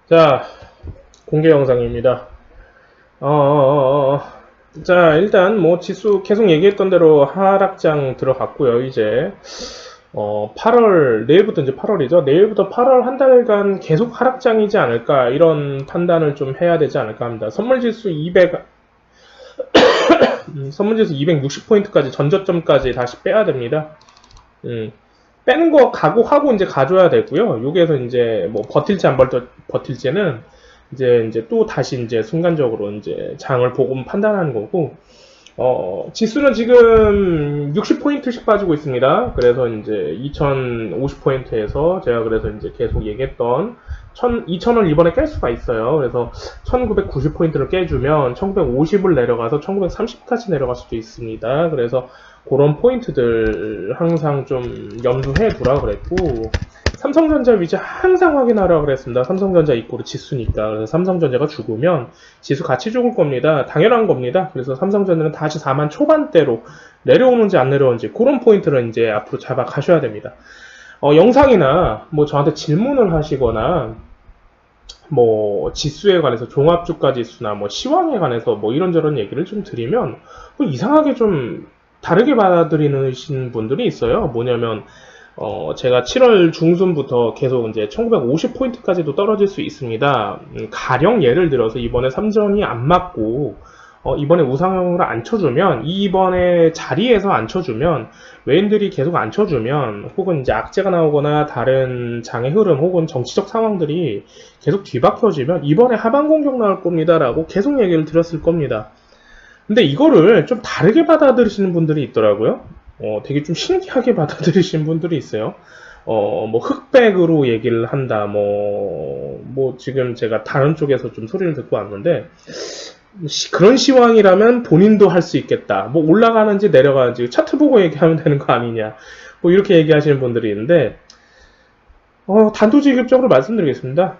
자, 공개 영상입니다. 자, 일단 뭐 지수 계속 얘기했던 대로 하락장 들어갔고요. 이제 8월 내일부터 이제 8월이죠. 내일부터 8월 한 달간 계속 하락장이지 않을까 이런 판단을 좀 해야 되지 않을까 합니다. 선물지수 260포인트까지 전저점까지 다시 빼야 됩니다. 빼는 거 각오하고 이제 가져야 되고요. 여기에서 이제 뭐 버틸지 안 버틸지는 이제 또 다시 이제 순간적으로 이제 장을 보고 판단하는 거고, 지수는 지금 60포인트씩 빠지고 있습니다. 그래서 이제 2050포인트에서 제가 그래서 이제 계속 얘기했던 2000을 이번에 깰 수가 있어요. 그래서 1990포인트를 깨주면 1950을 내려가서 1930까지 내려갈 수도 있습니다. 그래서 그런 포인트들 항상 좀 염두해 두라 그랬고, 삼성전자 위치 항상 확인하라 그랬습니다. 삼성전자 이꼬르 지수니까. 그래서 삼성전자가 죽으면 지수 같이 죽을 겁니다. 당연한 겁니다. 그래서 삼성전자는 다시 4만 초반대로 내려오는지 안 내려오는지 그런 포인트를 이제 앞으로 잡아 가셔야 됩니다. 영상이나 뭐 저한테 질문을 하시거나 뭐 지수에 관해서 종합주가 지수나 뭐 시황에 관해서 뭐 이런저런 얘기를 좀 드리면 뭐 이상하게 좀 다르게 받아들이는 분들이 있어요. 뭐냐면 제가 7월 중순부터 계속 이제 1950포인트까지도 떨어질 수 있습니다. 가령 예를 들어서 이번에 3전이 안 맞고, 이번에 우상향으로 안 쳐주면, 이번에 자리에서 안 쳐주면, 외인들이 계속 안 쳐주면, 혹은 이제 악재가 나오거나 다른 장의 흐름, 혹은 정치적 상황들이 계속 뒤바뀌어지면, 이번에 하방 공격 나올 겁니다. 라고 계속 얘기를 드렸을 겁니다. 근데 이거를 좀 다르게 받아들이시는 분들이 있더라고요. 되게 좀 신기하게 받아들이시는 분들이 있어요. 뭐 흑백으로 얘기를 한다. 뭐 지금 제가 다른 쪽에서 좀 소리를 듣고 왔는데, 그런 시황이라면 본인도 할 수 있겠다. 뭐 올라가는지 내려가는지 차트 보고 얘기하면 되는 거 아니냐. 뭐 이렇게 얘기하시는 분들이 있는데, 단도직입적으로 말씀드리겠습니다.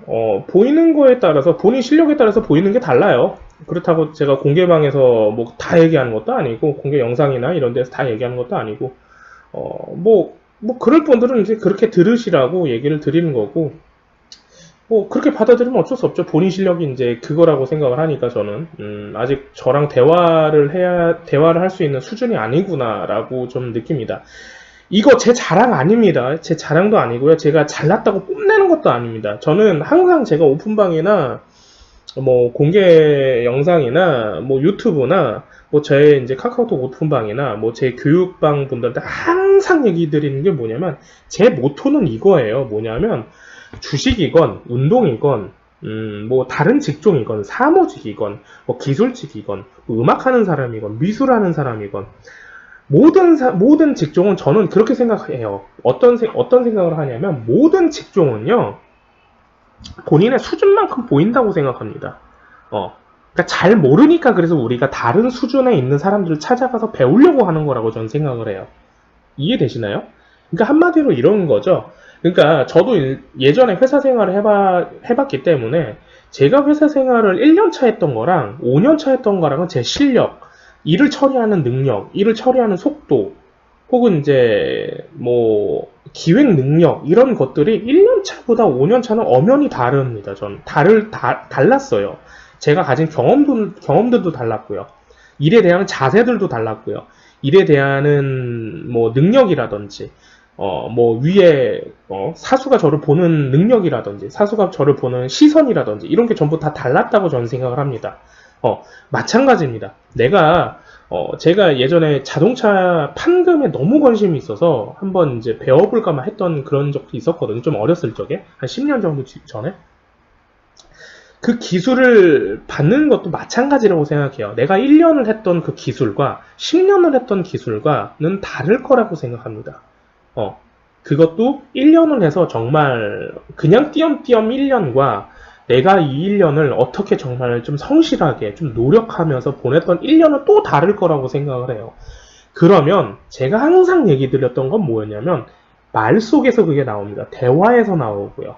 보이는 거에 따라서, 본인 실력에 따라서 보이는 게 달라요. 그렇다고 제가 공개방에서 뭐 다 얘기하는 것도 아니고, 공개 영상이나 이런 데서 다 얘기하는 것도 아니고, 그럴 분들은 이제 그렇게 들으시라고 얘기를 드리는 거고, 뭐, 그렇게 받아들이면 어쩔 수 없죠. 본인 실력이 이제 그거라고 생각을 하니까 저는, 아직 저랑 대화를 할 수 있는 수준이 아니구나라고 좀 느낍니다. 이거 제 자랑 아닙니다. 제 자랑도 아니고요. 제가 잘났다고 뽐내는 것도 아닙니다. 저는 항상 제가 오픈방이나 뭐 공개 영상이나 뭐 유튜브나 뭐 제 이제 카카오톡 오픈방이나 뭐 제 교육방 분들한테 항상 얘기 드리는 게 뭐냐면 제 모토는 이거예요. 뭐냐면 주식이건 운동이건 뭐 다른 직종이건 사무직이건 뭐 기술직이건 뭐 음악하는 사람이건 미술하는 사람이건 모든 직종은 저는 그렇게 생각해요. 어떤 생각을 하냐면, 모든 직종은요, 본인의 수준만큼 보인다고 생각합니다. 그러니까 잘 모르니까 그래서 우리가 다른 수준에 있는 사람들을 찾아가서 배우려고 하는 거라고 저는 생각을 해요. 이해되시나요? 그러니까 한마디로 이런 거죠. 그러니까 저도 예전에 회사 생활을 해봤기 때문에 제가 회사 생활을 1년차 했던 거랑 5년차 했던 거랑은 제 실력, 일을 처리하는 능력, 일을 처리하는 속도, 혹은 이제 뭐 기획 능력 이런 것들이 1년차보다 5년차는 엄연히 다릅니다. 전 달랐어요. 제가 가진 경험들도 달랐고요. 일에 대한 자세들도 달랐고요. 일에 대한 뭐 능력이라든지 뭐 위에 사수가 저를 보는 능력이라든지 사수가 저를 보는 시선이라든지 이런 게 전부 다 달랐다고 저는 생각을 합니다. 마찬가지입니다. 제가 예전에 자동차 판금에 너무 관심이 있어서 한번 이제 배워볼까만 했던 그런 적도 있었거든요. 좀 어렸을 적에. 한 10년 정도 전에. 그 기술을 받는 것도 마찬가지라고 생각해요. 내가 1년을 했던 그 기술과 10년을 했던 기술과는 다를 거라고 생각합니다. 그것도 1년을 해서 정말 그냥 띄엄띄엄 1년과 내가 이 1년을 어떻게 정말 좀 성실하게 좀 노력하면서 보냈던 1년은 또 다를 거라고 생각을 해요. 그러면 제가 항상 얘기 드렸던 건 뭐였냐면 말 속에서 그게 나옵니다. 대화에서 나오고요.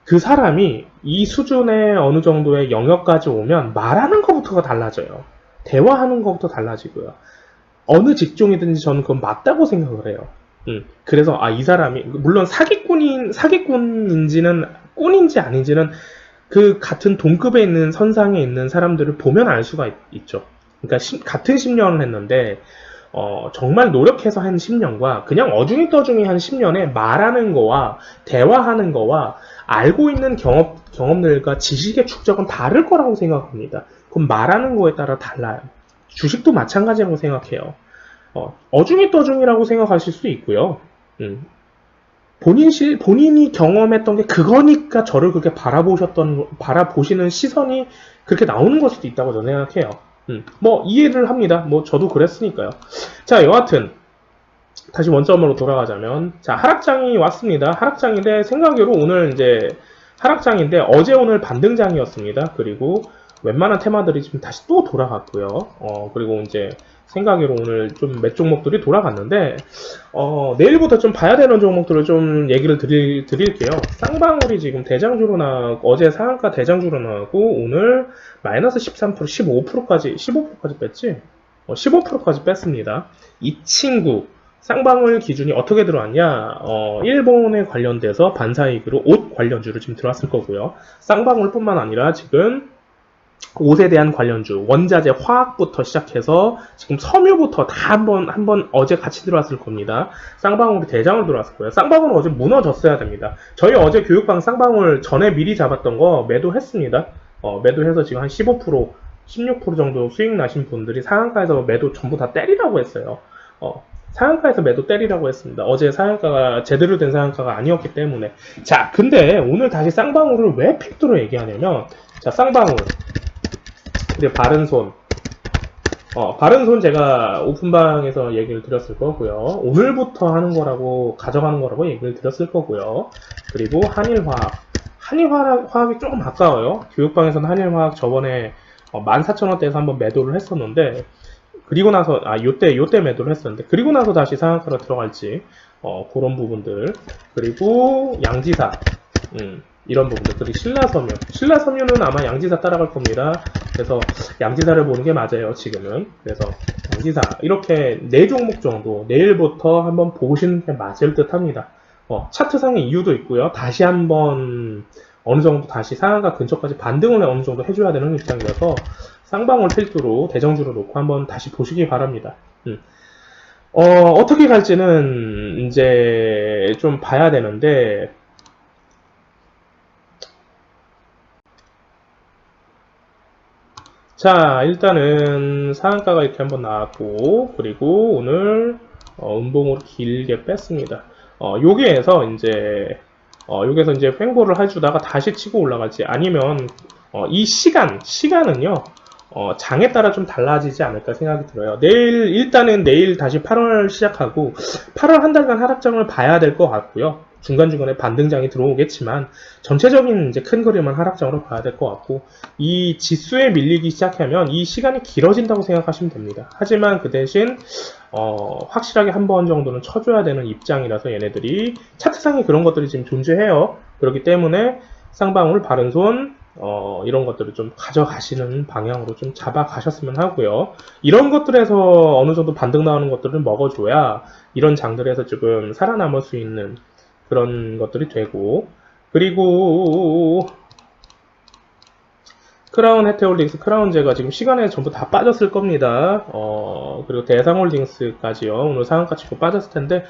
그 사람이 이 수준의 어느 정도의 영역까지 오면 말하는 것부터가 달라져요. 대화하는 것부터 달라지고요. 어느 직종이든지 저는 그건 맞다고 생각을 해요. 그래서 이 사람이 물론 사기꾼인지는 꾼인지 아닌지는 그 같은 동급에 있는 선상에 있는 사람들을 보면 알 수가 있죠. 그러니까 같은 10년을 했는데 정말 노력해서 한 10년과 그냥 어중이 떠중이 한 10년에 말하는 거와 대화하는 거와 알고 있는 경험들과 지식의 축적은 다를 거라고 생각합니다. 그럼 말하는 거에 따라 달라요. 주식도 마찬가지라고 생각해요. 어중이 떠중이라고 생각하실 수 있고요. 본인이 경험했던 게 그거니까 저를 그렇게 바라보시는 시선이 그렇게 나오는 걸 수도 있다고 저는 생각해요. 뭐, 이해를 합니다. 뭐, 저도 그랬으니까요. 자, 여하튼, 다시 원점으로 돌아가자면, 자, 하락장이 왔습니다. 하락장인데, 생각으로 오늘 이제, 하락장인데, 어제 오늘 반등장이었습니다. 그리고, 웬만한 테마들이 지금 다시 또 돌아갔고요. 그리고 이제, 생각으로 오늘 좀 몇 종목들이 돌아갔는데, 내일부터 좀 봐야 되는 종목들을 좀 얘기를 드릴게요. 쌍방울이 지금 대장주로 나오고, 어제 상한가 대장주로 나오고, 오늘 마이너스 13%, 15%까지 뺐지? 15%까지 뺐습니다. 이 친구, 쌍방울 기준이 어떻게 들어왔냐? 일본에 관련돼서 반사이익으로 옷 관련주로 지금 들어왔을 거고요. 쌍방울뿐만 아니라 지금 옷에 대한 관련주, 원자재, 화학부터 시작해서 지금 섬유부터 다 한번 어제 같이 들어왔을 겁니다. 쌍방울이 대장으로 들어왔을 거예요. 쌍방울은 어제 무너졌어야 됩니다. 저희 어제 교육방 쌍방울 전에 미리 잡았던 거 매도했습니다. 매도해서 지금 한 15%, 16% 정도 수익 나신 분들이 상한가에서 매도 전부 다 때리라고 했어요. 상한가에서 매도 때리라고 했습니다. 어제 상한가가 제대로 된 상한가가 아니었기 때문에. 자, 근데 오늘 다시 쌍방울을 왜 팩트로 얘기하냐면, 자, 쌍방울. 이제 바른손. 바른손 제가 오픈방에서 얘기를 드렸을 거고요. 오늘부터 하는 거라고, 가져가는 거라고 얘기를 드렸을 거고요. 그리고 한일화학. 한일화학이 조금 아까워요. 교육방에서는 한일화학 저번에 14,000원대에서 한번 매도를 했었는데, 그리고 나서, 요때 매도를 했었는데, 그리고 나서 다시 상한가로 들어갈지, 그런 부분들. 그리고 양지사. 이런 부분들. 그리고 신라섬유는 아마 양지사 따라갈 겁니다. 그래서 양지사를 보는 게 맞아요, 지금은. 그래서 양지사. 이렇게 4종목 정도 내일부터 한번 보시는 게 맞을 듯 합니다. 차트상의 이유도 있고요. 다시 한번 어느 정도 다시 상한가 근처까지 반등을 어느 정도 해줘야 되는 입장이라서 쌍방울 필두로 대정주로 놓고 한번 다시 보시기 바랍니다. 어떻게 갈지는 이제 좀 봐야 되는데, 자, 일단은 상한가가 이렇게 한번 나왔고, 그리고 오늘 음봉으로 길게 뺐습니다. 여기에서 이제 횡보를 해주다가 다시 치고 올라갈지, 아니면 이 시간은요, 장에 따라 좀 달라지지 않을까 생각이 들어요. 일단은 내일 다시 8월 시작하고 8월 한 달간 하락장을 봐야 될 것 같고요. 중간중간에 반등장이 들어오겠지만 전체적인 이제 큰 그림은 하락장으로 봐야 될 것 같고, 이 지수에 밀리기 시작하면 이 시간이 길어진다고 생각하시면 됩니다. 하지만 그 대신 확실하게 한 번 정도는 쳐줘야 되는 입장이라서 얘네들이 차트상에 그런 것들이 지금 존재해요. 그렇기 때문에 쌍방울, 바른손 이런 것들을 좀 가져가시는 방향으로 좀 잡아가셨으면 하고요. 이런 것들에서 어느 정도 반등 나오는 것들을 먹어줘야 이런 장들에서 지금 살아남을 수 있는 그런 것들이 되고, 그리고 크라운 해태홀딩스, 크라운제가 지금 시간에 전부 다 빠졌을 겁니다. 그리고 대상홀딩스까지요. 오늘 상한가 치고 빠졌을 텐데,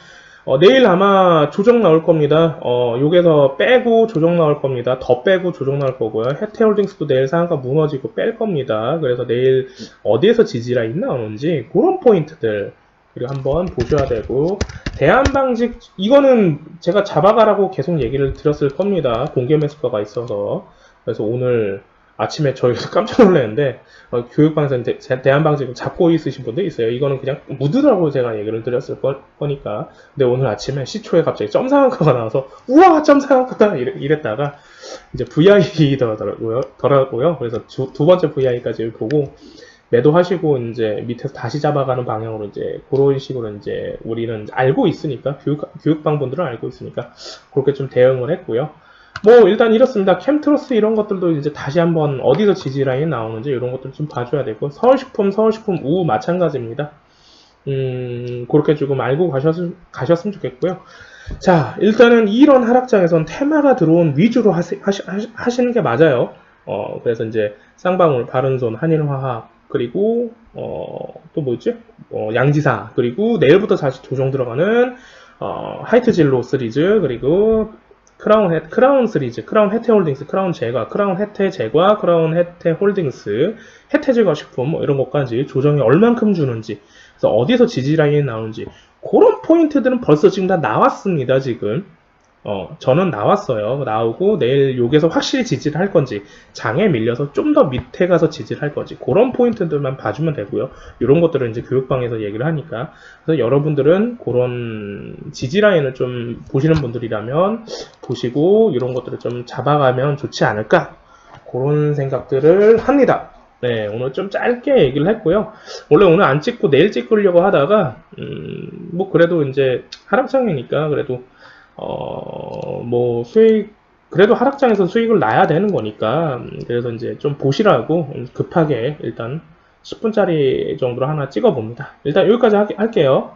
내일 아마 조정 나올 겁니다. 여기서 빼고 조정 나올 겁니다. 더 빼고 조정 나올 거고요. 해태홀딩스도 내일 상한가 무너지고 뺄 겁니다. 그래서 내일 어디에서 지지라인 나오는지 그런 포인트들 그리고 한번 보셔야 되고, 대한방직 이거는 제가 잡아가라고 계속 얘기를 드렸을 겁니다. 공개 매수가가 있어서. 그래서 오늘 아침에 저희도 깜짝 놀랐는데 교육방에서 대한방직 잡고 있으신 분들 있어요. 이거는 그냥 묻으라고 제가 얘기를 드렸을 거니까. 근데 오늘 아침에 시초에 갑자기 점상한가가 나와서 우와 점상한가다 이랬다가 이제 VI더라고요. 그래서 두 번째 VI까지 보고 매도하시고 이제 밑에서 다시 잡아가는 방향으로 이제 그런 식으로 이제 우리는 알고 있으니까 교육방 분들은 알고 있으니까 그렇게 좀 대응을 했고요. 뭐 일단 이렇습니다. 캠트로스 이런 것들도 이제 다시 한번 어디서 지지라인이 나오는지 이런 것들 좀 봐줘야 되고, 서울식품 우 마찬가지입니다. 그렇게 조금 알고 가셨으면 좋겠고요. 자, 일단은 이런 하락장에선 테마가 들어온 위주로 하시는 게 맞아요. 그래서 이제 쌍방울, 바른손, 한일화학, 그리고 또 뭐였지? 양지사, 그리고 내일부터 다시 조정 들어가는 하이트 진로 시리즈, 그리고 크라운 시리즈, 크라운 혜태 홀딩스, 크라운 제과, 크라운 혜태 제과, 크라운 혜태 홀딩스, 혜태 제과 식품, 뭐 이런 것까지 조정이 얼만큼 주는지, 그래서 어디서 지지 라인이 나오는지, 그런 포인트들은 벌써 지금 다 나왔습니다, 지금. 저는 나왔어요. 나오고 내일 여기서 확실히 지지를 할 건지, 장에 밀려서 좀 더 밑에 가서 지지를 할 건지, 그런 포인트들만 봐주면 되고요. 이런 것들은 이제 교육방에서 얘기를 하니까. 그래서 여러분들은 그런 지지 라인을 좀 보시는 분들이라면 보시고 이런 것들을 좀 잡아가면 좋지 않을까, 그런 생각들을 합니다. 네, 오늘 좀 짧게 얘기를 했고요. 원래 오늘 안 찍고 내일 찍으려고 하다가 뭐 그래도 이제 하락장이니까 그래도 뭐 수익, 그래도 하락장에서 수익을 나야 되는 거니까, 그래서 이제 좀 보시라고 급하게 일단 10분짜리 정도로 하나 찍어 봅니다. 일단 여기까지 할게요.